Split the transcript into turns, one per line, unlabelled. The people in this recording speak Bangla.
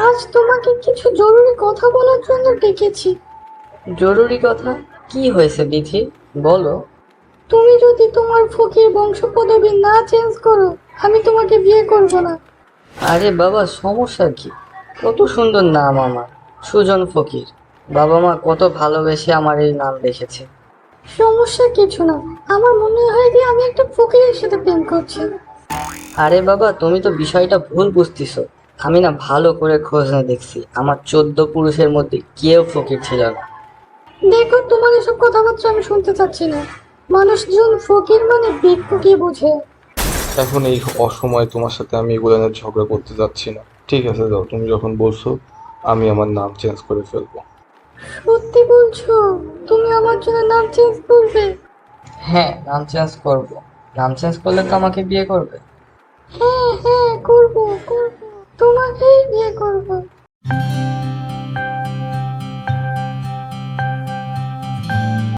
আজ তোমাকে কিছু জরুরি কথা বলার জন্য ডেকেছি।
জরুরি কথা? কি হয়েছে বিথি, বলো।
তুমি যদি তোমার ফকির বংশ পদবি না চেঞ্জ করো, আমি তোমাকে বিয়ে করব না।
আরে বাবা, সমস্যা কি? কত সুন্দর নাম আমার, সুজন ফকির। বাবা মা কত ভালোবেসে আমার এই নাম রেখেছে।
সমস্যা কিছু না, আমার মনে হয় যে আমি একটা ফকিরের সাথে প্রেম করছি।
আরে বাবা, তুমি তো বিষয়টা ভুল বুঝতেছো। আমি না ভালো করে খোঁজ নিয়ে দেখছি, আমার 14 পুরুষের মধ্যে কেউ ফকির ছিল না।
দেখো, তোমার এসব কথাবার্তা আমি শুনতে চাচ্ছি না। মানুষজন ফকির মানে ভিক্ষুকই বোঝে।
এখন এই অসময়ে তোমার সাথে আমি এগুলো নিয়ে ঝগড়া করতে যাচ্ছি না। ঠিক আছে, যাও, তুমি যখন বলছো আমি আমার নাম চেঞ্জ করে ফেলবো।
সত্যি বলছো? তুমি আমার জন্য নাম চেঞ্জ করবে?
হ্যাঁ, নাম চেঞ্জ করব। নাম চেঞ্জ করলে তো আমাকে বিয়ে করবে।
হ্যাঁ হ্যাঁ, করবো করবো, তোমাকেই বিয়ে করবো।